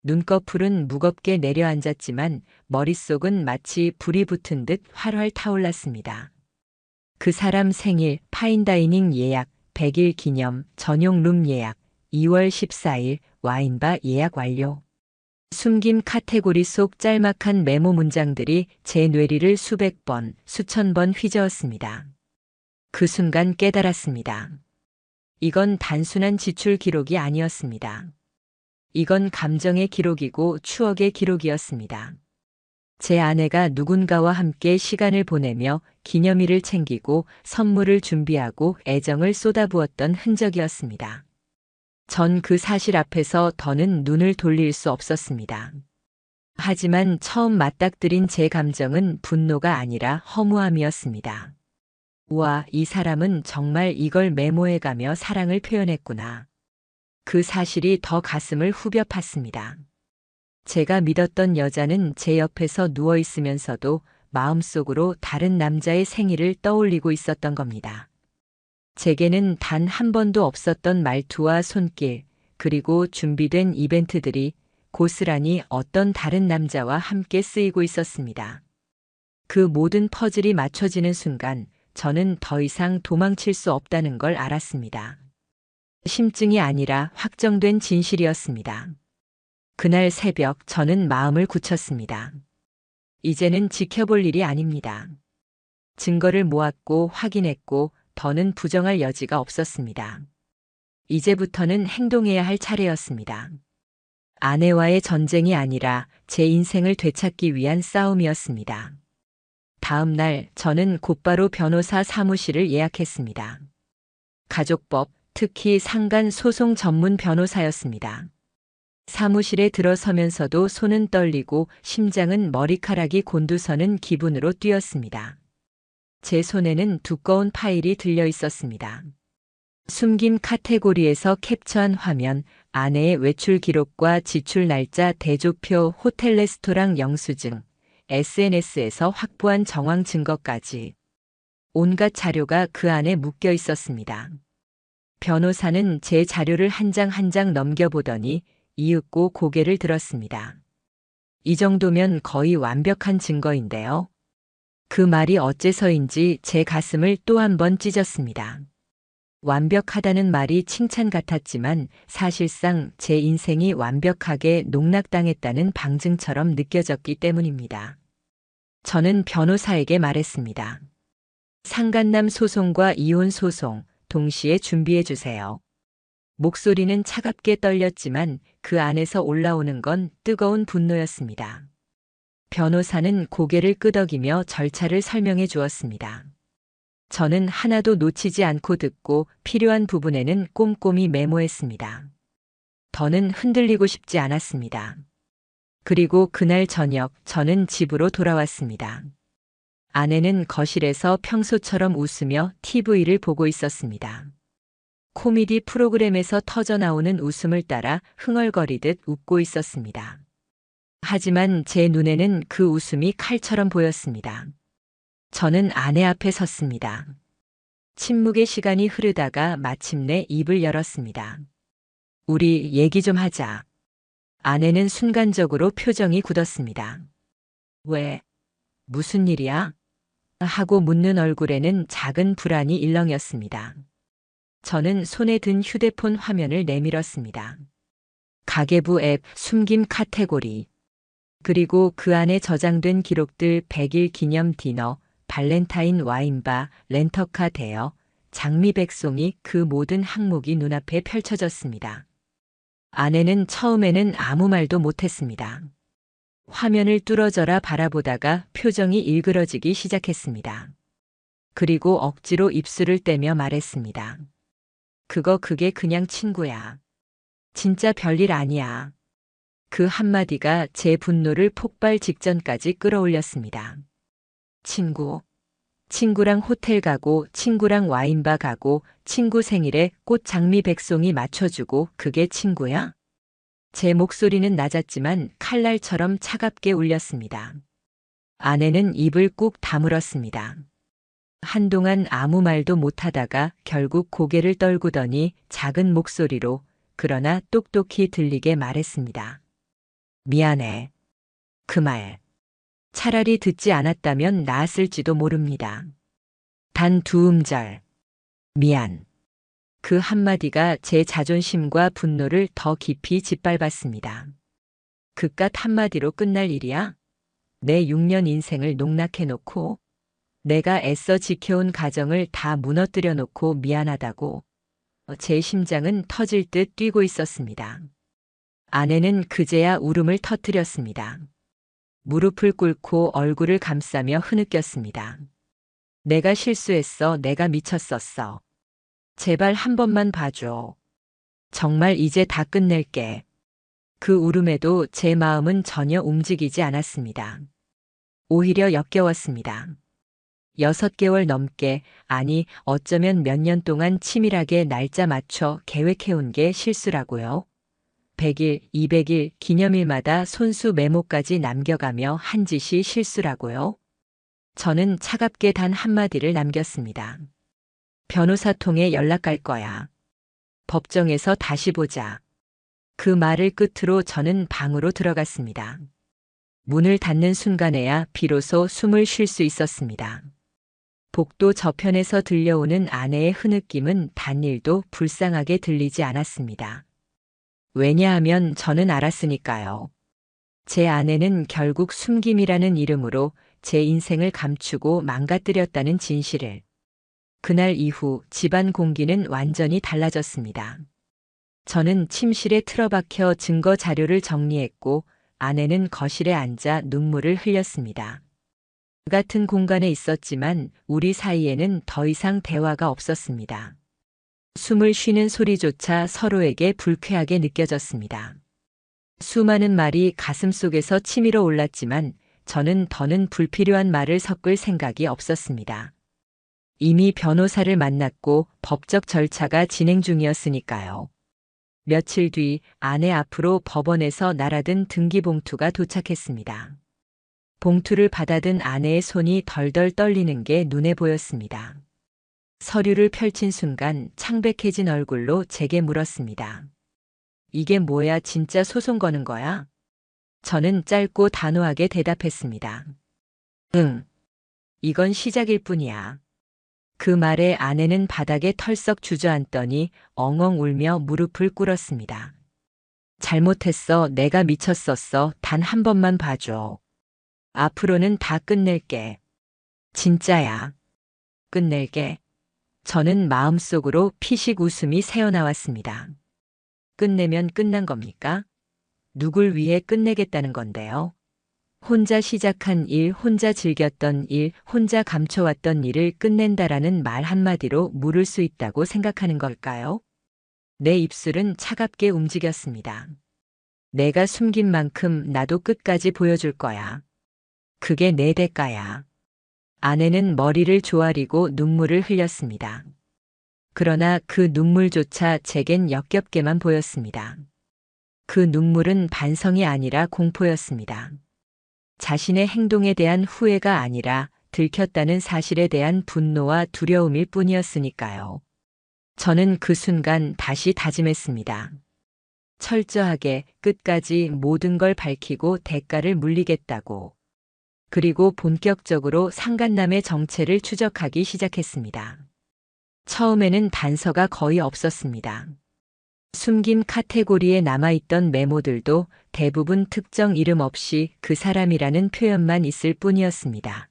Speaker 1: 눈꺼풀은 무겁게 내려앉았지만 머릿속은 마치 불이 붙은 듯 활활 타올랐습니다. 그 사람 생일 파인다이닝 예약, 100일 기념 전용 룸 예약, 2월 14일 와인바 예약 완료. 숨긴 카테고리 속 짤막한 메모 문장들이 제 뇌리를 수백 번, 수천 번 휘저었습니다. 그 순간 깨달았습니다. 이건 단순한 지출 기록이 아니었습니다. 이건 감정의 기록이고 추억의 기록이었습니다. 제 아내가 누군가와 함께 시간을 보내며 기념일을 챙기고 선물을 준비하고 애정을 쏟아부었던 흔적이었습니다. 전 그 사실 앞에서 더는 눈을 돌릴 수 없었습니다. 하지만 처음 맞닥뜨린 제 감정은 분노가 아니라 허무함이었습니다. 우와, 이 사람은 정말 이걸 메모해가며 사랑을 표현했구나. 그 사실이 더 가슴을 후벼 팠습니다. 제가 믿었던 여자는 제 옆에서 누워 있으면서도 마음속으로 다른 남자의 생일을 떠올리고 있었던 겁니다. 제게는 단 한 번도 없었던 말투와 손길, 그리고 준비된 이벤트들이 고스란히 어떤 다른 남자와 함께 쓰이고 있었습니다. 그 모든 퍼즐이 맞춰지는 순간 저는 더 이상 도망칠 수 없다는 걸 알았습니다. 심증이 아니라 확정된 진실이었습니다. 그날 새벽 저는 마음을 굳혔습니다. 이제는 지켜볼 일이 아닙니다. 증거를 모았고 확인했고 더는 부정할 여지가 없었습니다. 이제부터는 행동해야 할 차례였습니다. 아내와의 전쟁이 아니라 제 인생을 되찾기 위한 싸움이었습니다. 다음 날 저는 곧바로 변호사 사무실을 예약했습니다. 가족법, 특히 상간 소송 전문 변호사였습니다. 사무실에 들어서면서도 손은 떨리고 심장은 머리카락이 곤두서는 기분으로 뛰었습니다. 제 손에는 두꺼운 파일이 들려 있었습니다. 숨긴 카테고리에서 캡처한 화면, 아내의 외출 기록과 지출 날짜 대조표, 호텔 레스토랑 영수증, SNS에서 확보한 정황 증거까지 온갖 자료가 그 안에 묶여 있었습니다. 변호사는 제 자료를 한 장 한 장 넘겨보더니 이윽고 고개를 들었습니다. 이 정도면 거의 완벽한 증거인데요. 그 말이 어째서인지 제 가슴을 또 한 번 찢었습니다. 완벽하다는 말이 칭찬 같았지만 사실상 제 인생이 완벽하게 농락당했다는 방증처럼 느껴졌기 때문입니다. 저는 변호사에게 말했습니다. 상간남 소송과 이혼 소송 동시에 준비해 주세요. 목소리는 차갑게 떨렸지만 그 안에서 올라오는 건 뜨거운 분노였습니다. 변호사는 고개를 끄덕이며 절차를 설명해 주었습니다. 저는 하나도 놓치지 않고 듣고 필요한 부분에는 꼼꼼히 메모했습니다. 더는 흔들리고 싶지 않았습니다. 그리고 그날 저녁 저는 집으로 돌아왔습니다. 아내는 거실에서 평소처럼 웃으며 TV를 보고 있었습니다. 코미디 프로그램에서 터져나오는 웃음을 따라 흥얼거리듯 웃고 있었습니다. 하지만 제 눈에는 그 웃음이 칼처럼 보였습니다. 저는 아내 앞에 섰습니다. 침묵의 시간이 흐르다가 마침내 입을 열었습니다. 우리 얘기 좀 하자. 아내는 순간적으로 표정이 굳었습니다. 왜? 무슨 일이야? 하고 묻는 얼굴에는 작은 불안이 일렁였습니다. 저는 손에 든 휴대폰 화면을 내밀었습니다. 가계부 앱, 숨김 카테고리, 그리고 그 안에 저장된 기록들 100일 기념 디너, 발렌타인 와인바, 렌터카 대여, 장미 백송이 그 모든 항목이 눈앞에 펼쳐졌습니다. 아내는 처음에는 아무 말도 못했습니다. 화면을 뚫어져라 바라보다가 표정이 일그러지기 시작했습니다. 그리고 억지로 입술을 떼며 말했습니다. 그게 그냥 친구야. 진짜 별일 아니야. 그 한마디가 제 분노를 폭발 직전까지 끌어올렸습니다. 친구랑 호텔 가고, 친구랑 와인바 가고, 친구 생일에 꽃 장미 백송이 맞춰주고 그게 친구야? 제 목소리는 낮았지만 칼날처럼 차갑게 울렸습니다. 아내는 입을 꾹 다물었습니다. 한동안 아무 말도 못하다가 결국 고개를 떨구더니 작은 목소리로 그러나 똑똑히 들리게 말했습니다. 미안해. 그 말. 차라리 듣지 않았다면 나았을지도 모릅니다. 단 두 음절. 미안. 그 한마디가 제 자존심과 분노를 더 깊이 짓밟았습니다. 그깟 한마디로 끝날 일이야? 내 6년 인생을 농락해놓고 내가 애써 지켜온 가정을 다 무너뜨려 놓고 미안하다고. 제 심장은 터질 듯 뛰고 있었습니다. 아내는 그제야 울음을 터뜨렸습니다. 무릎을 꿇고 얼굴을 감싸며 흐느꼈습니다. 내가 실수했어. 내가 미쳤었어. 제발 한 번만 봐줘. 정말 이제 다 끝낼게. 그 울음에도 제 마음은 전혀 움직이지 않았습니다. 오히려 역겨웠습니다. 6개월 넘게, 아니 어쩌면 몇 년 동안 치밀하게 날짜 맞춰 계획해온 게 실수라고요. 100일, 200일 기념일마다 손수 메모까지 남겨가며 한 짓이 실수라고요. 저는 차갑게 단 한마디를 남겼습니다. 변호사 통해 연락할 거야. 법정에서 다시 보자. 그 말을 끝으로 저는 방으로 들어갔습니다. 문을 닫는 순간에야 비로소 숨을 쉴 수 있었습니다. 복도 저편에서 들려오는 아내의 흐느낌은 단일도 불쌍하게 들리지 않았습니다. 왜냐하면 저는 알았으니까요. 제 아내는 결국 숨김이라는 이름으로 제 인생을 감추고 망가뜨렸다는 진실을. 그날 이후 집안 공기는 완전히 달라졌습니다. 저는 침실에 틀어박혀 증거 자료를 정리했고 아내는 거실에 앉아 눈물을 흘렸습니다. 같은 공간에 있었지만 우리 사이에는 더 이상 대화가 없었습니다. 숨을 쉬는 소리조차 서로에게 불쾌하게 느껴졌습니다. 수많은 말이 가슴속에서 치밀어 올랐지만 저는 더는 불필요한 말을 섞을 생각이 없었습니다. 이미 변호사를 만났고 법적 절차가 진행 중이었으니까요. 며칠 뒤 아내 앞으로 법원에서 날아든 등기봉투가 도착했습니다. 봉투를 받아든 아내의 손이 덜덜 떨리는 게 눈에 보였습니다. 서류를 펼친 순간 창백해진 얼굴로 제게 물었습니다. 이게 뭐야, 진짜 소송 거는 거야? 저는 짧고 단호하게 대답했습니다. 응. 이건 시작일 뿐이야. 그 말에 아내는 바닥에 털썩 주저앉더니 엉엉 울며 무릎을 꿇었습니다. 잘못했어. 내가 미쳤었어. 단 한 번만 봐줘. 앞으로는 다 끝낼게. 진짜야. 끝낼게. 저는 마음속으로 피식 웃음이 새어나왔습니다. 끝내면 끝난 겁니까? 누굴 위해 끝내겠다는 건데요? 혼자 시작한 일, 혼자 즐겼던 일, 혼자 감춰왔던 일을 끝낸다라는 말 한마디로 물을 수 있다고 생각하는 걸까요? 내 입술은 차갑게 움직였습니다. 내가 숨긴 만큼 나도 끝까지 보여줄 거야. 그게 내 대가야. 아내는 머리를 조아리고 눈물을 흘렸습니다. 그러나 그 눈물조차 제겐 역겹게만 보였습니다. 그 눈물은 반성이 아니라 공포였습니다. 자신의 행동에 대한 후회가 아니라 들켰다는 사실에 대한 분노와 두려움일 뿐이었으니까요. 저는 그 순간 다시 다짐했습니다. 철저하게 끝까지 모든 걸 밝히고 대가를 물리겠다고. 그리고 본격적으로 상간남의 정체를 추적하기 시작했습니다. 처음에는 단서가 거의 없었습니다. 숨김 카테고리에 남아있던 메모들도 대부분 특정 이름 없이 그 사람이라는 표현만 있을 뿐이었습니다.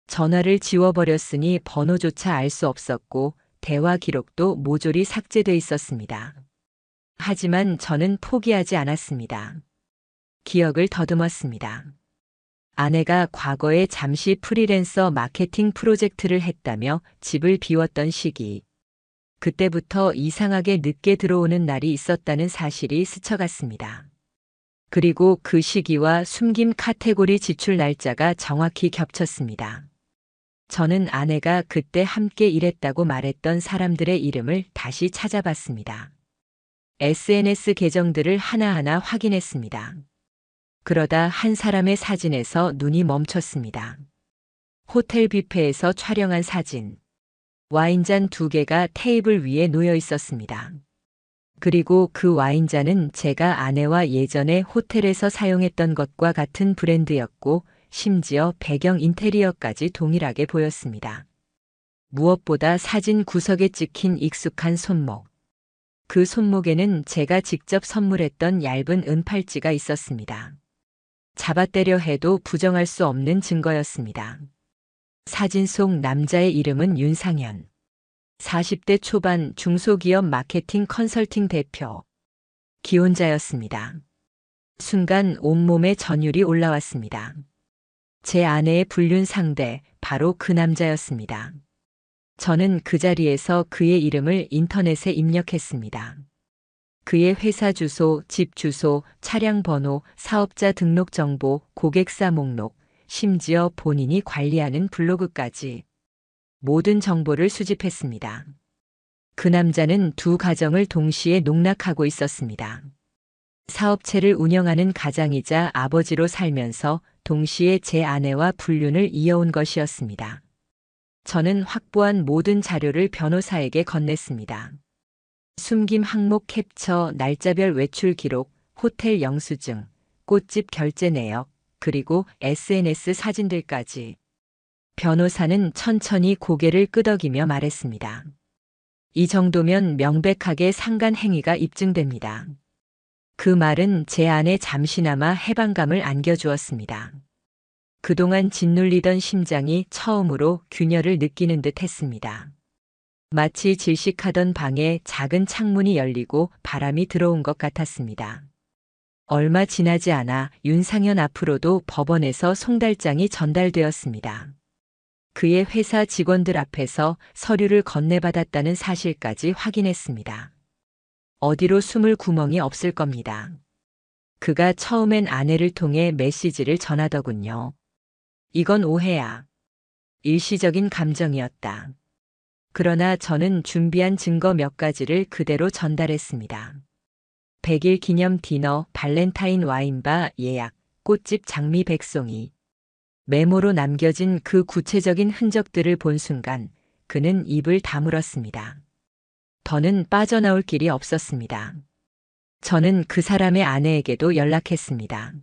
Speaker 1: 전화를 지워버렸으니 번호조차 알 수 없었고 대화 기록도 모조리 삭제돼 있었습니다. 하지만 저는 포기하지 않았습니다. 기억을 더듬었습니다. 아내가 과거에 잠시 프리랜서 마케팅 프로젝트를 했다며 집을 비웠던 시기. 그때부터 이상하게 늦게 들어오는 날이 있었다는 사실이 스쳐갔습니다. 그리고 그 시기와 숨김 카테고리 지출 날짜가 정확히 겹쳤습니다. 저는 아내가 그때 함께 일했다고 말했던 사람들의 이름을 다시 찾아봤습니다. SNS 계정들을 하나하나 확인했습니다. 그러다 한 사람의 사진에서 눈이 멈췄습니다. 호텔 뷔페에서 촬영한 사진. 와인잔 2개가 테이블 위에 놓여 있었습니다. 그리고 그 와인잔은 제가 아내와 예전에 호텔에서 사용했던 것과 같은 브랜드였고 심지어 배경 인테리어까지 동일하게 보였습니다. 무엇보다 사진 구석에 찍힌 익숙한 손목. 그 손목에는 제가 직접 선물했던 얇은 은팔찌가 있었습니다. 잡아떼려 해도 부정할 수 없는 증거였습니다. 사진 속 남자의 이름은 윤상현. 40대 초반 중소기업 마케팅 컨설팅 대표. 기혼자였습니다. 순간 온몸에 전율이 올라왔습니다. 제 아내의 불륜 상대, 바로 그 남자였습니다. 저는 그 자리에서 그의 이름을 인터넷에 입력했습니다. 그의 회사 주소, 집 주소, 차량 번호, 사업자 등록 정보, 고객사 목록, 심지어 본인이 관리하는 블로그까지 모든 정보를 수집했습니다. 그 남자는 2 가정을 동시에 농락하고 있었습니다. 사업체를 운영하는 가장이자 아버지로 살면서 동시에 제 아내와 불륜을 이어온 것이었습니다. 저는 확보한 모든 자료를 변호사에게 건넸습니다. 숨김 항목 캡처, 날짜별 외출 기록, 호텔 영수증, 꽃집 결제 내역, 그리고 SNS 사진들까지. 변호사는 천천히 고개를 끄덕이며 말했습니다. 이 정도면 명백하게 상간 행위가 입증됩니다. 그 말은 제 안에 잠시나마 해방감을 안겨주었습니다. 그동안 짓눌리던 심장이 처음으로 균열을 느끼는 듯 했습니다. 마치 질식하던 방에 작은 창문이 열리고 바람이 들어온 것 같았습니다. 얼마 지나지 않아 윤상현 앞으로도 법원에서 송달장이 전달되었습니다. 그의 회사 직원들 앞에서 서류를 건네받았다는 사실까지 확인했습니다. 어디로 숨을 구멍이 없을 겁니다. 그가 처음엔 아내를 통해 메시지를 전하더군요. 이건 오해야. 일시적인 감정이었다. 그러나 저는 준비한 증거 몇 가지를 그대로 전달했습니다. 100일 기념 디너, 발렌타인 와인바 예약, 꽃집 장미 백송이. 메모로 남겨진 그 구체적인 흔적들을 본 순간 그는 입을 다물었습니다. 더는 빠져나올 길이 없었습니다. 저는 그 사람의 아내에게도 연락했습니다.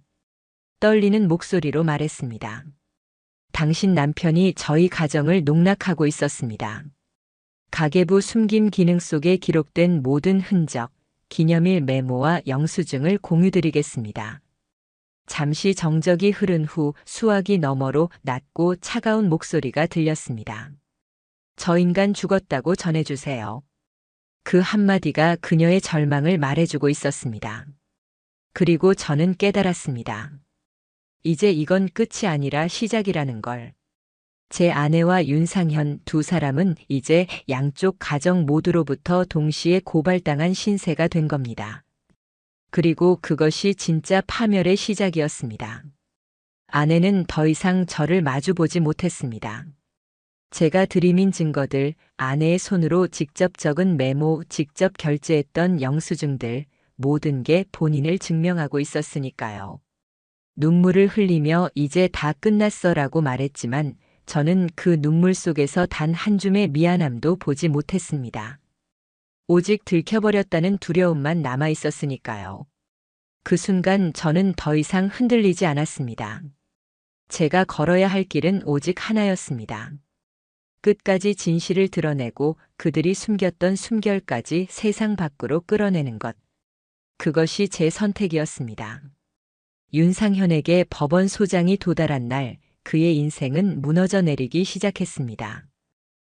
Speaker 1: 떨리는 목소리로 말했습니다. 당신 남편이 저희 가정을 농락하고 있었습니다. 가계부 숨김 기능 속에 기록된 모든 흔적, 기념일 메모와 영수증을 공유드리겠습니다. 잠시 정적이 흐른 후 수화기 너머로 낮고 차가운 목소리가 들렸습니다. 저 인간 죽었다고 전해주세요. 그 한마디가 그녀의 절망을 말해주고 있었습니다. 그리고 저는 깨달았습니다. 이제 이건 끝이 아니라 시작이라는 걸. 제 아내와 윤상현 두 사람은 이제 양쪽 가정 모두로부터 동시에 고발당한 신세가 된 겁니다. 그리고 그것이 진짜 파멸의 시작이었습니다. 아내는 더 이상 저를 마주보지 못했습니다. 제가 들이민 증거들, 아내의 손으로 직접 적은 메모, 직접 결제했던 영수증들, 모든 게 본인을 증명하고 있었으니까요. 눈물을 흘리며 이제 다 끝났어라고 말했지만 저는 그 눈물 속에서 단 한 줌의 미안함도 보지 못했습니다. 오직 들켜버렸다는 두려움만 남아 있었으니까요. 그 순간 저는 더 이상 흔들리지 않았습니다. 제가 걸어야 할 길은 오직 하나였습니다. 끝까지 진실을 드러내고 그들이 숨겼던 숨결까지 세상 밖으로 끌어내는 것. 그것이 제 선택이었습니다. 윤상현에게 법원 소장이 도달한 날 그의 인생은 무너져 내리기 시작했습니다.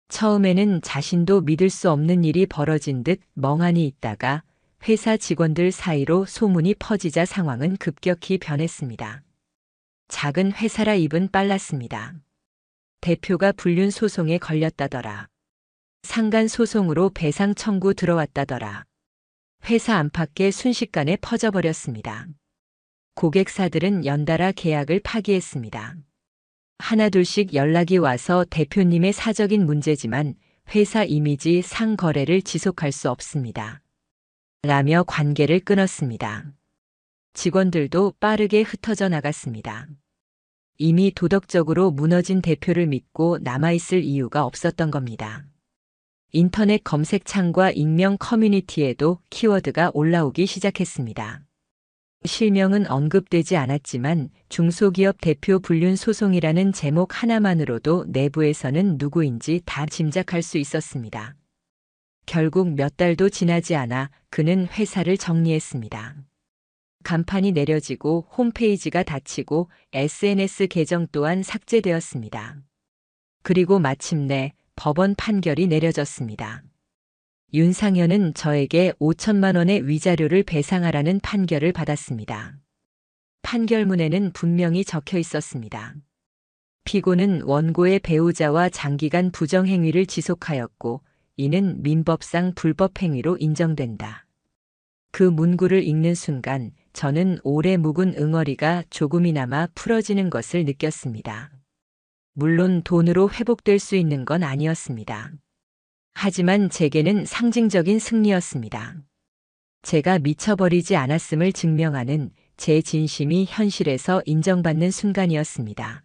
Speaker 1: 처음에는 자신도 믿을 수 없는 일이 벌어진 듯 멍하니 있다가 회사 직원들 사이로 소문이 퍼지자 상황은 급격히 변했습니다. 작은 회사라 입은 빨랐습니다. 대표가 불륜 소송에 걸렸다더라. 상간 소송으로 배상 청구 들어왔다더라. 회사 안팎에 순식간에 퍼져버렸습니다. 고객사들은 연달아 계약을 파기했습니다. 하나둘씩 연락이 와서 대표님의 사적인 문제지만 회사 이미지 상거래를 지속할 수 없습니다. 라며 관계를 끊었습니다. 직원들도 빠르게 흩어져 나갔습니다. 이미 도덕적으로 무너진 대표를 믿고 남아있을 이유가 없었던 겁니다. 인터넷 검색창과 익명 커뮤니티에도 키워드가 올라오기 시작했습니다. 실명은 언급되지 않았지만 중소기업 대표 불륜 소송이라는 제목 하나만으로도 내부에서는 누구인지 다 짐작할 수 있었습니다. 결국 몇 달도 지나지 않아 그는 회사를 정리했습니다. 간판이 내려지고 홈페이지가 닫히고 SNS 계정 또한 삭제되었습니다. 그리고 마침내 법원 판결이 내려졌습니다. 윤상현은 저에게 5천만 원의 위자료를 배상하라는 판결을 받았습니다. 판결문에는 분명히 적혀 있었습니다. 피고는 원고의 배우자와 장기간 부정행위를 지속하였고 이는 민법상 불법행위로 인정된다. 그 문구를 읽는 순간 저는 오래 묵은 응어리가 조금이나마 풀어지는 것을 느꼈습니다. 물론 돈으로 회복될 수 있는 건 아니었습니다. 하지만 제게는 상징적인 승리였습니다. 제가 미쳐버리지 않았음을 증명하는 제 진심이 현실에서 인정받는 순간이었습니다.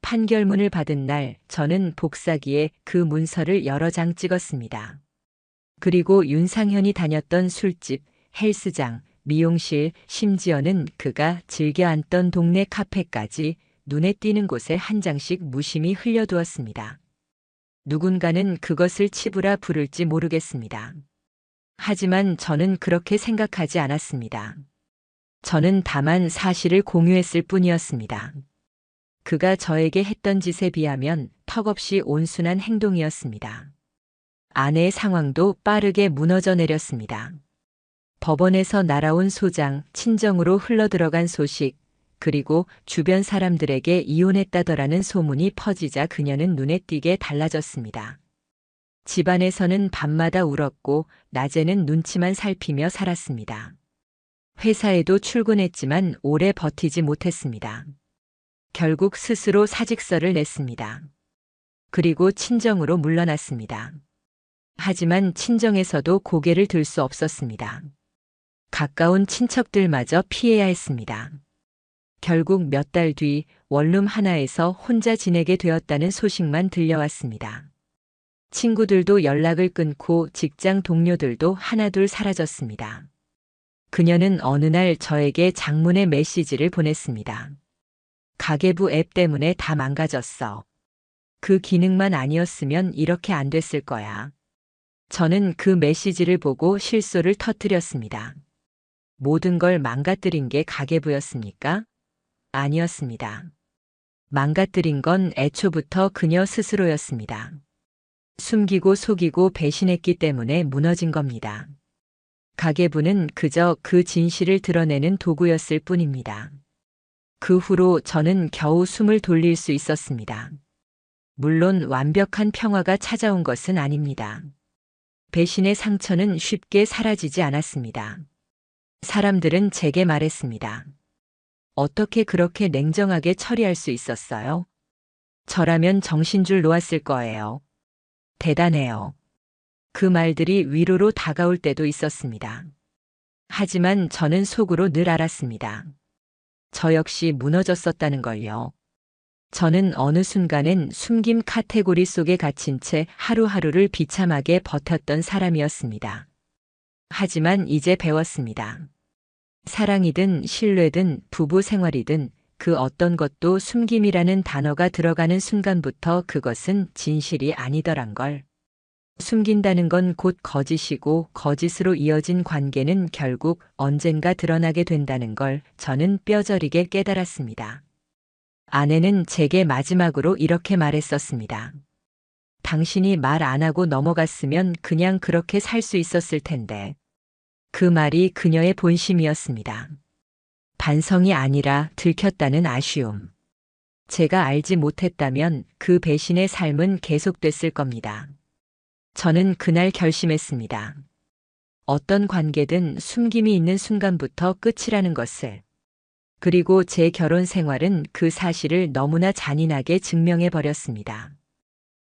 Speaker 1: 판결문을 받은 날 저는 복사기에 그 문서를 여러 장 찍었습니다. 그리고 윤상현이 다녔던 술집, 헬스장, 미용실, 심지어는 그가 즐겨 앉던 동네 카페까지 눈에 띄는 곳에 한 장씩 무심히 흘려두었습니다. 누군가는 그것을 치부라 부를지 모르겠습니다. 하지만 저는 그렇게 생각하지 않았습니다. 저는 다만 사실을 공유했을 뿐이었습니다. 그가 저에게 했던 짓에 비하면 턱없이 온순한 행동이었습니다. 아내의 상황도 빠르게 무너져 내렸습니다. 법원에서 날아온 소장, 친정으로 흘러들어간 소식, 그리고 주변 사람들에게 이혼했다더라는 소문이 퍼지자 그녀는 눈에 띄게 달라졌습니다. 집안에서는 밤마다 울었고 낮에는 눈치만 살피며 살았습니다. 회사에도 출근했지만 오래 버티지 못했습니다. 결국 스스로 사직서를 냈습니다. 그리고 친정으로 물러났습니다. 하지만 친정에서도 고개를 들 수 없었습니다. 가까운 친척들마저 피해야 했습니다. 결국 몇 달 뒤 원룸 하나에서 혼자 지내게 되었다는 소식만 들려왔습니다. 친구들도 연락을 끊고 직장 동료들도 하나둘 사라졌습니다. 그녀는 어느 날 저에게 장문의 메시지를 보냈습니다. 가계부 앱 때문에 다 망가졌어. 그 기능만 아니었으면 이렇게 안 됐을 거야. 저는 그 메시지를 보고 실소를 터뜨렸습니다. 모든 걸 망가뜨린 게 가계부였습니까? 아니었습니다. 망가뜨린 건 애초부터 그녀 스스로였습니다. 숨기고 속이고 배신했기 때문에 무너진 겁니다. 가계부는 그저 그 진실을 드러내는 도구였을 뿐입니다. 그 후로 저는 겨우 숨을 돌릴 수 있었습니다. 물론 완벽한 평화가 찾아온 것은 아닙니다. 배신의 상처는 쉽게 사라지지 않았습니다. 사람들은 제게 말했습니다. 어떻게 그렇게 냉정하게 처리할 수 있었어요? 저라면 정신줄 놓았을 거예요. 대단해요. 그 말들이 위로로 다가올 때도 있었습니다. 하지만 저는 속으로 늘 알았습니다. 저 역시 무너졌었다는 걸요. 저는 어느 순간엔 숨김 카테고리 속에 갇힌 채 하루하루를 비참하게 버텼던 사람이었습니다. 하지만 이제 배웠습니다. 사랑이든 신뢰든 부부 생활이든 그 어떤 것도 숨김이라는 단어가 들어가는 순간부터 그것은 진실이 아니더란 걸. 숨긴다는 건 곧 거짓이고 거짓으로 이어진 관계는 결국 언젠가 드러나게 된다는 걸 저는 뼈저리게 깨달았습니다. 아내는 제게 마지막으로 이렇게 말했었습니다. 당신이 말 안 하고 넘어갔으면 그냥 그렇게 살 수 있었을 텐데. 그 말이 그녀의 본심이었습니다. 반성이 아니라 들켰다는 아쉬움. 제가 알지 못했다면 그 배신의 삶은 계속됐을 겁니다. 저는 그날 결심했습니다. 어떤 관계든 숨김이 있는 순간부터 끝이라는 것을. 그리고 제 결혼 생활은 그 사실을 너무나 잔인하게 증명해 버렸습니다.